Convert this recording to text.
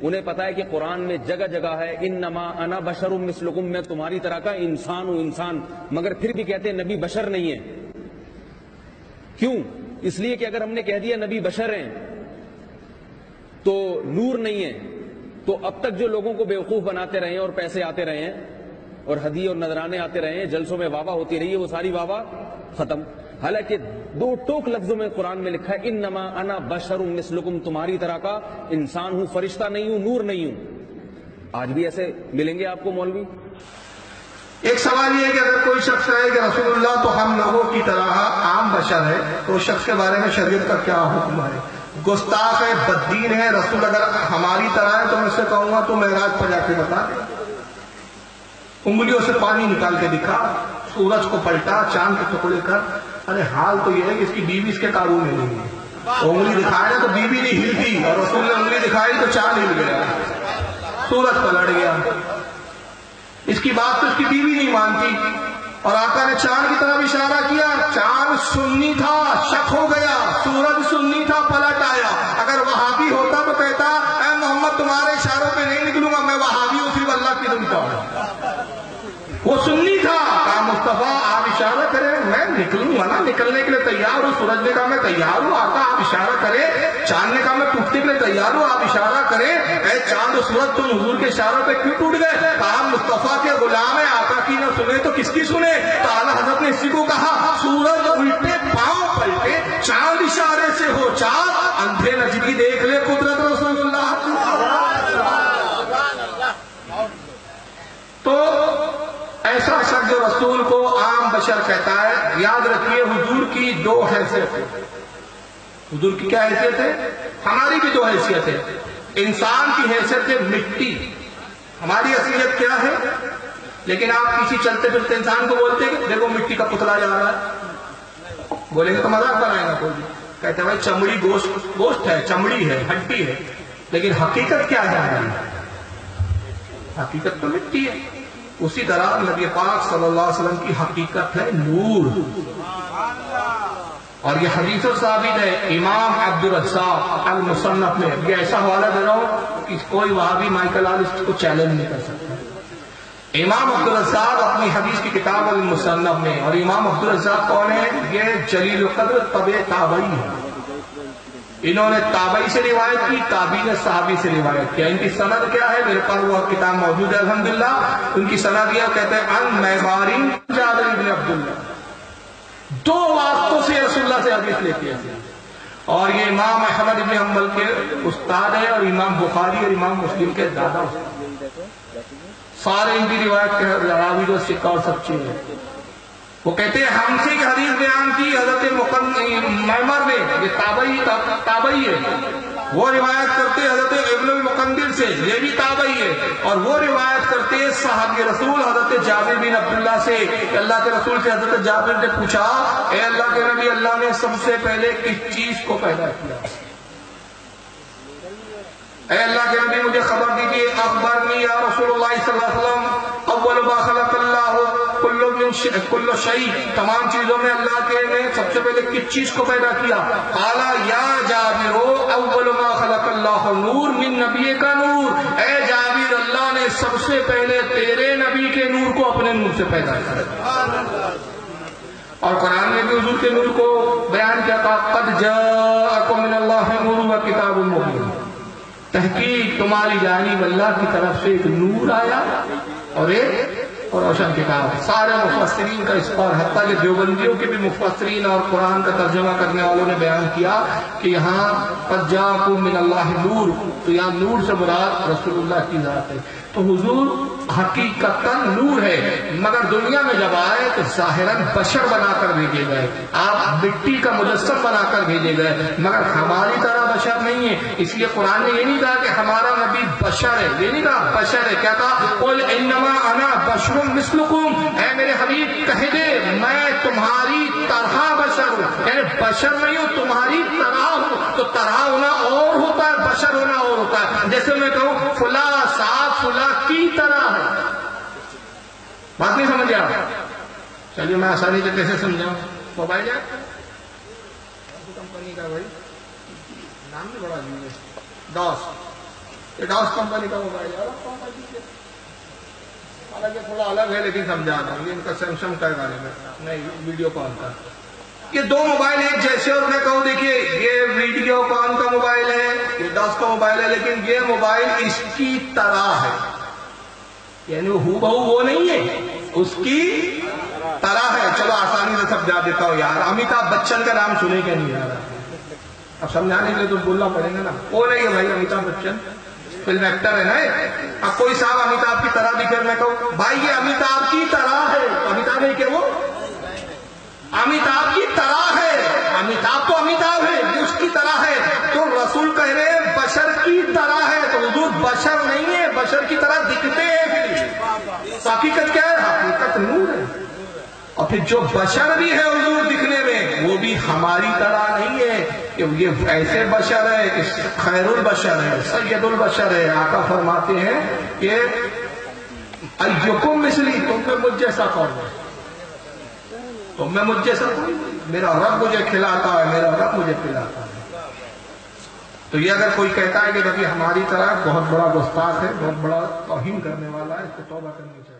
انہیں پتا ہے کہ قرآن میں جگہ جگہ ہے انما انا بشر مثلکم، میں تمہاری طرح کا انسان ہوں انسان، مگر پھر بھی کہتے ہیں نبی بشر نہیں ہے۔ کیوں؟ اس لیے کہ اگر ہم نے کہہ دیا نبی بشر ہیں تو نور نہیں ہے، تو اب تک جو لوگوں کو بیوقوف بناتے رہے ہیں اور پیسے آتے رہے ہیں اور ہدیے اور نذرانے آتے رہے ہیں، جلسوں میں واہ واہ ہوتی رہی ہے، وہ ساری واہ واہ ختم۔ حالانکہ دو ٹوک لفظوں میں قرآن میں لکھا ہے انما انا بشر مثلکم، تمہاری طرح کا انسان ہوں، فرشتہ نہیں ہوں، نور نہیں ہوں۔ آج بھی ایسے ملیں گے آپ کو مولوی؟ ایک سوال یہ ہے کہ اگر کوئی شخص کہے کہ رسول اللہ تو ہم لوگوں کی طرح عام بشر ہے، تو اس شخص کے بارے میں شریعت کا کیا حکم ہے؟ گستاخ ہے، بددین ہے، رسول اگر ہماری طرح ہے تو میں اس سے کہوں گا تو معراج پر جا کے بتا دے، انگلیوں سے پانی نکال کے دکھا، سورج کو پلٹا، چاند کے ٹکڑے کر۔ ارے حال تو یہ ہے کہ اس کی بیوی اس کے قابو میں نہیں ہے، انگلی دکھائے تو بیوی نہیں ہلتی، اور رسول نے انگلی دکھائی تو چاند ہل گیا، سورج پلٹ گیا۔ اس کی بات تو اس کی بیوی نہیں مانتی، اور آقا نے چاند کی طرف اشارہ کیا، چاند سنی تھا، شک ہو گیا، سورج سنی تھا، پلٹ آیا۔ اگر وہابی ہوتا تو کہتا اے محمد تمہارے اشاروں پہ نہیں نکلوں گا، میں وہابی ہوں، صرف اللہ کی سنتا ہوں۔ وہ سنی تھا، کہا مصطفیٰ آپ اشارہ کریں، میں نکلوں گا نا، نکلنے کے لیے تیار ہوں۔ سورج نے کہا میں تیار ہوں آقا آپ اشارہ کریں۔ چاند نے کہا میں ٹوٹنے کے لیے تیار ہوں، آپ اشارہ کریں۔ اے چاند و سورج تم حضور کے اشاروں پہ کیوں ٹوٹ گئے؟ کہا مصطفیٰ کے غلام ہیں، آقا کی نہ سنے تو کس کی سنے؟ تو اعلیٰ حضرت نے اسی کو کہا سورج الٹے پاؤں پلٹے، چاند اشارے سے ہو چار، اندھے نجدی دیکھ لے قدرت رسول اللہ۔ تو ایسا شخص جو رسول کو عام بشر کہتا ہے، یاد رکھیے حضور کی دو حیثیت ہے۔ حضور کی کیا حیثیت ہے؟ ہماری بھی دو حیثیت ہے۔ انسان کی حیثیت ہے مٹی، ہماری اصلیت کیا ہے؟ لیکن آپ کسی چلتے پھرتے انسان کو بولتے ہیں کہ دیکھو مٹی کا پتلا جا رہا ہے، بولیں گے تو مذاق بنائے گا کوئی، کہتے ہیں بھائی چمڑی گوشت ہے، چمڑی ہے، ہڈی ہے، لیکن حقیقت کیا ہے ہماری؟ حقیقت تو مٹی ہے۔ اسی طرح نبی پاک صلی اللہ علیہ وسلم کی حقیقت ہے نور، اور یہ حدیث ثابت ہے امام عبدالرزاق المصنف میں۔ یہ ایسا حوالہ دے رہا ہوں کہ کوئی وہابی مائیکل آلسٹ کو چیلنج نہیں کر سکتا۔ امام عبدالرزاق اپنی حدیث کی کتاب المصنف میں، اور امام عبدالرزاق کون ہے؟ یہ جلیل القدر تبع تابعی ہے، انہوں نے تابعی سے روایت کی، تابعی نے صحابی سے روایت کیا۔ ان کی سند کیا ہے؟ میرے پاس وہ کتاب موجود ہے الحمدللہ۔ ان کی سند یہ کہتے ہیں ان معماری جابر بن عبداللہ، دو واسطوں سے رسول اللہ سے حدیث لیتے ہیں، اور یہ امام احمد بن حنبل کے استاد ہے، اور امام بخاری اور امام مسلم کے دادا استاد، سارے ان کی روایت کے راوی جو سکہ اور سب چیز ہے۔ وہ کہتے ہیں ہم سے ایک حدیث بیان کی حضرت معمر نے، یہ تابعی ہے، وہ روایت کرتے حضرت ابن المقندر سے، یہ بھی تابعی ہے، اور وہ روایت کرتے صحابی رسول حضرت جابر بن عبداللہ سے، کہ اللہ کے رسول سے حضرت جابر نے پوچھا اے اللہ کے نبی اللہ نے سب سے پہلے کس چیز کو پیدا کیا؟ اے اللہ کے نبی مجھے خبر دیجیے، اخبرنی یا رسول اللہ صلی اللہ علیہ وسلم اول ما خلق اللہ کل شیء، تمام چیزوں میں اللہ کے نے سب سے پہلے کس چیز کو پیدا کیا؟ قال یا جابر اول ما خلق اللہ نور من نبی کا نور، اے جابر اللہ نے سب سے پہلے تیرے نبی کے نور کو اپنے نور سے پیدا کیا۔ اور قرآن میں بھی حضور کے نور کو بیان کیا تھا، قد جاءکم من اللہ نور و کتاب مبین، تحقیق تمہاری جانب اللہ کی طرف سے ایک نور آیا اور ایک روشن کتاب ہے۔ سارے مفسرین کا اس پر، حتیٰ کہ دیوبندیوں کے بھی مفسرین اور قرآن کا ترجمہ کرنے والوں نے بیان کیا کہ یہاں قد جاءکم من اللہ نور، تو یہاں نور سے مراد رسول اللہ کی ذات ہے۔ تو حضور حقیقتاً نور ہے، مگر دنیا میں جب آئے تو ظاہراً بشر بنا کر بھیجے گئے، آپ مٹی کا مجسم بنا کر بھیجے گئے، مگر ہماری طرح بشر نہیں ہے۔ اس لیے قرآن نے یہ نہیں کہا کہ ہمارا نبی بشر ہے، یہ نہیں کہا بشر ہے، کیا کہا قل انما انا بشر مثلکم، اے میرے حبیب کہہ دے میں تمہاری طرح بشر ہوں، یعنی بشر نہیں ہوں تمہاری طرح ہوں۔ تو طرح ہونا اور ہوتا ہے، بشر ہونا اور ہوتا ہے۔ جیسے میں کہوں فلاں صاحب فلاں کی طرح ہے، بات نہیں سمجھ آ؟ چلیے میں آسانی سے کیسے سمجھاؤں؟ موبائل ہے کمپنی کا، بھائی نام بھی بڑا نہیں ہے، DOS یہ ڈاس کمپنی کا موبائل ہے، حالانکہ تھوڑا الگ ہے لیکن سمجھا دوں گی، ان کا سیمسنگ کا گانے میں نہیں ویڈیو کون کا، یہ دو موبائل ایک جیسے، اور میں کہوں دیکھیے یہ ویڈیو کون کا موبائل ہے، یہ ڈاس کا موبائل ہے، لیکن یہ موبائل اس کی طرح ہے، یعنی ہو بہو وہ نہیں ہے، اس کی طرح ہے۔ چلو آسانی سے سمجھا دیتا ہوں یار، امیتابھ بچن کا نام سنے کہ نہیں یار؟ اب سمجھانے کے لیے تو بولنا پڑے گا نا، وہ نہیں ہے بھائی امیتابھ بچن، فلم ایکٹر ہے نا۔ اب کوئی صاحب امیتابھ کی طرح دکھے، میں کہوں بھائی یہ امیتابھ کی طرح ہے، امیتابھ نہیں کہ وہ امیتابھ کی طرح ہے، امیتابھ تو امیتابھ ہے، یہ اس کی طرح ہے، تو رسول کہہ رہے ہیں بشر کی طرح ہے، تو حضور بشر نہیں ہے، بشر کی طرح دکھتے ہیں، حقیقت کیا ہے؟ حقیقت نور ہے، اور پھر جو بشر بھی ہے حضور دکھنے میں وہ بھی ہماری طرح نہیں ہے کہ یہ ایسے بشر ہے کہ خیر البشر ہے، سید البشر ہے۔ آقا فرماتے ہیں کہ ایکم مثلی، تم میں مجھ جیسا کون ہے؟ تم میں مجھ جیسا کوئی، میرا رب مجھے کھلاتا ہے، میرا رب مجھے پلاتا ہے۔ تو یہ اگر کوئی کہتا ہے کہ نبی ہماری طرح، بہت بڑا گستاخ ہے، بہت بڑا توہین کرنے والا ہے، اس کو توبہ کرنی چاہیے۔